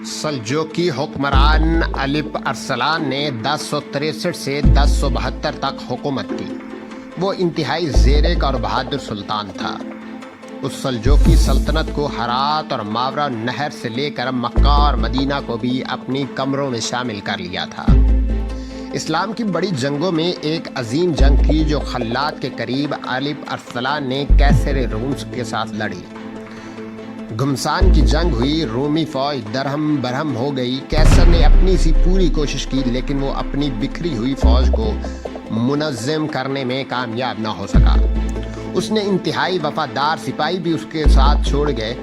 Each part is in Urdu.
سلجوقی حکمران الیپ ارسلان نے 1063 سے 1072 تک حکومت کی۔ وہ انتہائی زیرک اور بہادر سلطان تھا۔ اس سلجوقی سلطنت کو ہرات اور ماورا نہر سے لے کر مکہ اور مدینہ کو بھی اپنی کمروں میں شامل کر لیا تھا۔ اسلام کی بڑی جنگوں میں ایک عظیم جنگ تھی جو خلات کے قریب الیپ ارسلان نے کیسر روم کے ساتھ لڑی۔ گھمسان کی جنگ ہوئی، رومی فوج درہم برہم ہو گئی۔ کیسر نے اپنی سی پوری کوشش کی لیکن وہ اپنی بکھری ہوئی فوج کو منظم کرنے میں کامیاب نہ ہو سکا۔ اس نے انتہائی وفادار سپاہی بھی اس کے ساتھ چھوڑ گئے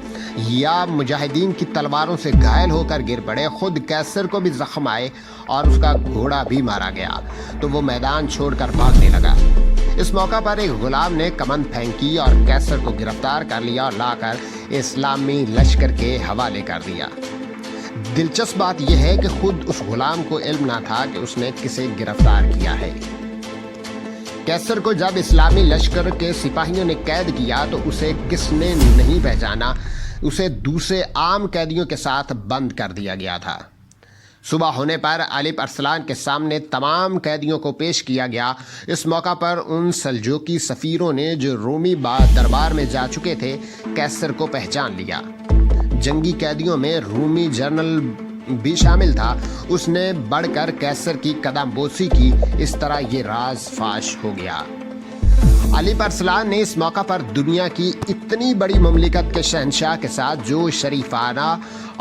یا مجاہدین کی تلواروں سے گھائل ہو کر گر پڑے۔ خود کیسر کو بھی زخم آئے اور اس کا گھوڑا بھی مارا گیا تو وہ میدان چھوڑ کر بھاگنے لگا۔ اس موقع پر ایک غلام نے کمند پھینکی اور کیسر کو گرفتار کر لیا اور لا کر اسلامی لشکر کے حوالے کر دیا۔ دلچسپ بات یہ ہے کہ خود اس غلام کو علم نہ تھا کہ اس نے کسے گرفتار کیا ہے۔ کیسر کو جب اسلامی لشکر کے سپاہیوں نے قید کیا تو اسے کس نے نہیں پہچانا، اسے دوسرے عام قیدیوں کے ساتھ بند کر دیا گیا تھا۔ صبح ہونے پر الیپ ارسلان کے سامنے تمام قیدیوں کو پیش کیا گیا۔ اس موقع پر ان سلجوقی سفیروں نے جو رومی دربار میں جا چکے تھے کیسر کو پہچان لیا۔ جنگی قیدیوں میں رومی جنرل بھی شامل تھا۔ اس نے بڑھ کر کیسر کی قدم بوسی کی۔ اس طرح یہ راز فاش ہو گیا۔ الیپ ارسلان نے اس موقع پر دنیا کی اتنی بڑی مملکت کے شہنشاہ کے ساتھ جو شریفانہ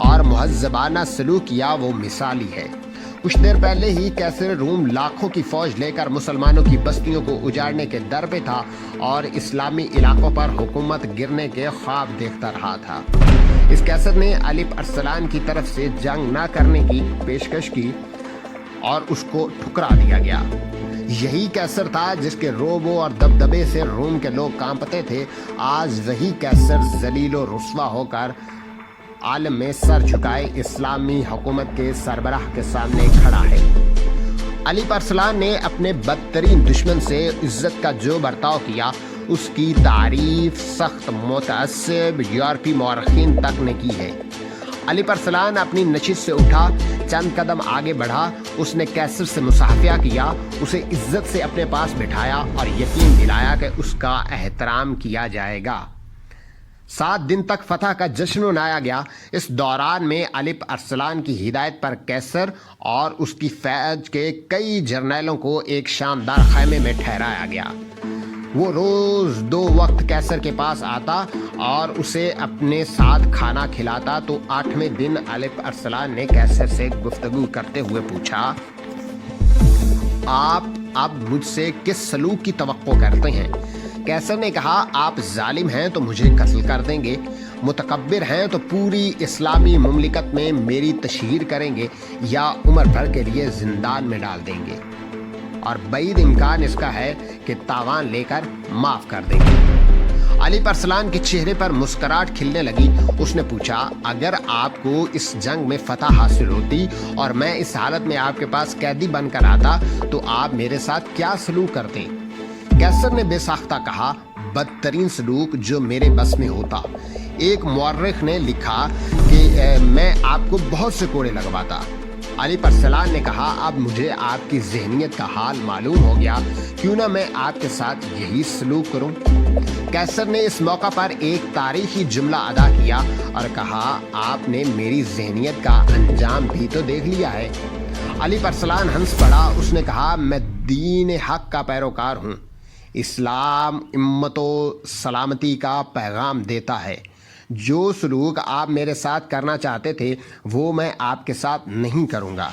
اور مہذبانہ سلوک کیا وہ مثالی ہے۔ کچھ دیر پہلے ہی کیسر روم لاکھوں کی فوج لے کر مسلمانوں کی بستیوں کو اجاڑنے کے در پہ تھا اور اسلامی علاقوں پر حکومت گرنے کے خواب دیکھتا رہا تھا۔ اس کیسر نے الیپ ارسلان کی طرف سے جنگ نہ کرنے کی پیشکش کی اور اس کو ٹھکرا دیا گیا۔ یہی کیسر تھا جس کے روبو اور دبدبے سے روم کے لوگ کانپتے تھے۔ آج وہی کیسر ذلیل و رسوا ہو کر عالم میں سر جھکائے اسلامی حکومت کے سربراہ کے سامنے کھڑا ہے۔ الیپ ارسلان نے اپنے بدترین دشمن سے عزت کا جو برتاؤ کیا اس کی تعریف سخت متعصب یورپی مورخین تک نے کی ہے۔ الیپ ارسلان اپنی نشست سے اٹھا، چند قدم آگے بڑھا، اس نے کیسر سے مصافحہ کیا، اسے عزت سے اپنے پاس بٹھایا اور یقین دلایا کہ اس کا احترام کیا جائے گا۔ 7 دن تک فتح کا جشن منایا گیا۔ اس دوران میں الیپ ارسلان کی ہدایت پر کیسر اور اس کی فوج کے کئی جرنیلوں کو ایک شاندار خیمے میں ٹھہرایا گیا۔ وہ روز 2 وقت کیسر کے پاس آتا اور اسے اپنے ساتھ کھانا کھلاتا تو 8ویں دن الیپ ارسلان نے کیسر سے گفتگو کرتے ہوئے پوچھا، آپ اب مجھ سے کس سلوک کی توقع کرتے ہیں؟ کیسر نے کہا، آپ ظالم ہیں تو مجھے قتل کر دیں گے، متکبر ہیں تو پوری اسلامی مملکت میں میری تشہیر کریں گے یا عمر بھر کے لیے زندان میں ڈال دیں گے، اور بعید امکان اس کا ہے کہ تاوان لے کر معاف کر دیں گے۔ الیپ ارسلان کے چہرے پر مسکراہٹ کھلنے لگی۔ اس نے پوچھا، اگر آپ کو اس جنگ میں فتح حاصل ہوتی اور میں اس حالت میں آپ کے پاس قیدی بن کر آتا تو آپ میرے ساتھ کیا سلوک کرتے؟ کیسر نے بے ساختہ کہا، بدترین سلوک جو میرے بس میں ہوتا۔ ایک مورخ نے لکھا کہ میں آپ کو بہت سے کوڑے لگواتا۔ الیپ ارسلان نے کہا، اب مجھے آپ کی ذہنیت کا حال معلوم ہو گیا، کیوں نہ میں آپ کے ساتھ یہی سلوک کروں؟ کیسر نے اس موقع پر ایک تاریخی جملہ ادا کیا اور کہا، آپ نے میری ذہنیت کا انجام بھی تو دیکھ لیا ہے۔ الیپ ارسلان ہنس پڑا۔ اس نے کہا، میں دین حق کا پیروکار ہوں۔ اسلام امت و سلامتی کا پیغام دیتا ہے۔ جو سلوک آپ میرے ساتھ کرنا چاہتے تھے وہ میں آپ کے ساتھ نہیں کروں گا۔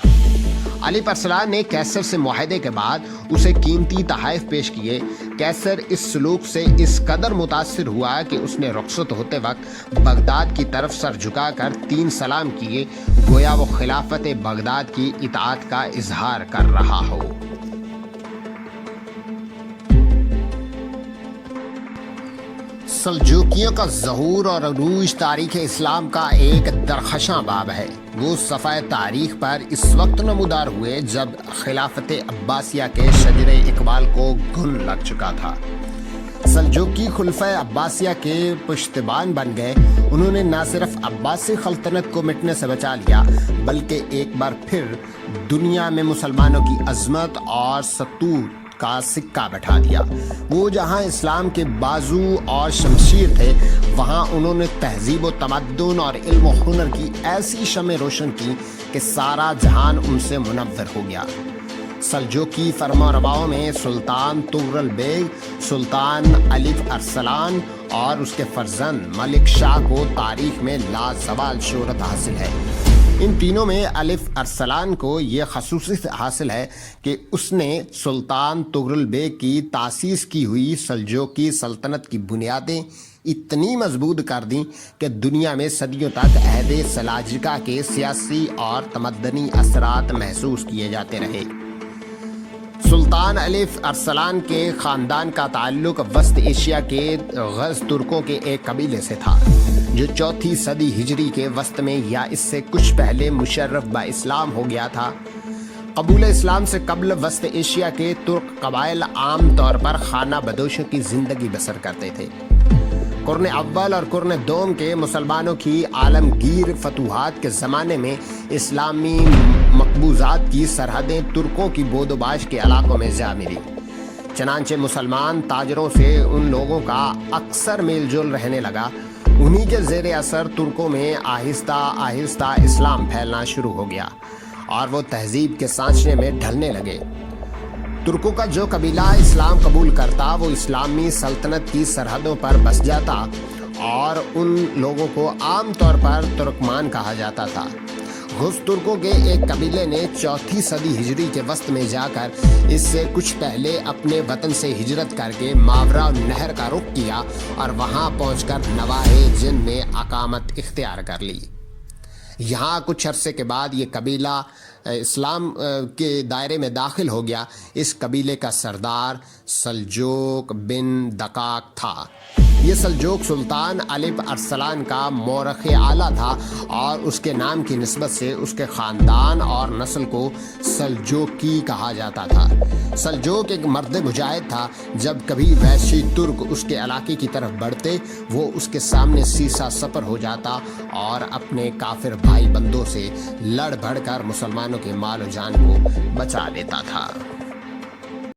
الیپ ارسلان نے کیسر سے معاہدے کے بعد اسے قیمتی تحائف پیش کیے۔ کیسر اس سلوک سے اس قدر متاثر ہوا کہ اس نے رخصت ہوتے وقت بغداد کی طرف سر جھکا کر 3 سلام کیے، گویا وہ خلافت بغداد کی اطاعت کا اظہار کر رہا ہو۔ سلجوقیوں کا ظہور اور عروج تاریخ اسلام کا ایک درخشاں باب ہے۔ وہ صفحہ تاریخ پر اس وقت نمودار ہوئے جب خلافت عباسیہ کے شجر اقبال کو گھن لگ چکا تھا۔ سلجوقی خلفۂ عباسیہ کے پشتبان بن گئے۔ انہوں نے نہ صرف عباسی سلطنت کو مٹنے سے بچا لیا بلکہ ایک بار پھر دنیا میں مسلمانوں کی عظمت اور سطوت کا سکہ بٹھا دیا۔ وہ جہاں اسلام کے بازو اور شمشیر تھے، وہاں انہوں نے تہذیب و تمدن اور علم و ہنر کی ایسی شمع روشن کی کہ سارا جہان ان سے منور ہو گیا۔ سلجوقی فرمانرواؤں میں سلطان طغرل بیگ، سلطان الف ارسلان اور اس کے فرزند ملک شاہ کو تاریخ میں لازوال شہرت حاصل ہے۔ ان تینوں میں الف ارسلان کو یہ خصوصیت حاصل ہے کہ اس نے سلطان طغرل بیگ کی تاسیس کی ہوئی سلجوقی سلطنت کی بنیادیں اتنی مضبوط کر دیں کہ دنیا میں صدیوں تک عہد سلاجقہ کے سیاسی اور تمدنی اثرات محسوس کیے جاتے رہے۔ سلطان الف ارسلان کے خاندان کا تعلق وسط ایشیا کے غز ترکوں کے ایک قبیلے سے تھا جو 4 صدی ہجری کے وسط میں یا اس سے کچھ پہلے مشرف با اسلام ہو گیا تھا۔ قبول اسلام سے قبل وسط ایشیا کے ترک قبائل عام طور پر خانہ بدوشوں کی زندگی بسر کرتے تھے۔ قرن اول اور قرن دوم کے مسلمانوں کی عالمگیر فتوحات کے زمانے میں اسلامی مقبوضات کی سرحدیں ترکوں کی بود و باش کے علاقوں میں جا ملی۔ چنانچہ مسلمان تاجروں سے ان لوگوں کا اکثر میل جول رہنے لگا۔ انہی کے زیر اثر ترکوں میں آہستہ آہستہ اسلام پھیلنا شروع ہو گیا اور وہ تہذیب کے سانچے میں ڈھلنے لگے۔ ترکوں کا جو قبیلہ اسلام قبول کرتا وہ اسلامی سلطنت کی سرحدوں پر بس جاتا اور ان لوگوں کو عام طور پر ترکمان کہا جاتا تھا۔ غز ترکوں کے ایک قبیلے نے 4 صدی ہجری کے وسط میں جا کر اس سے کچھ پہلے اپنے وطن سے ہجرت کر کے ماورا نہر کا رخ کیا اور وہاں پہنچ کر نواحِ جند میں اقامت اختیار کر لی۔ یہاں کچھ عرصے کے بعد یہ قبیلہ اسلام کے دائرے میں داخل ہو گیا۔ اس قبیلے کا سردار سلجوق بن دقاق تھا۔ یہ سلجوق سلطان الف ارسلان کا مورخ اعلیٰ تھا اور اس کے نام کی نسبت سے اس کے خاندان اور نسل کو سلجوقی کہا جاتا تھا۔ سلجوق ایک مرد مجاہد تھا۔ جب کبھی وحشی ترک اس کے علاقے کی طرف بڑھتے وہ اس کے سامنے سیسا سپر ہو جاتا اور اپنے کافر بھائی بندوں سے لڑ بھڑ کر مسلمانوں کے مال و جان کو بچا لیتا تھا۔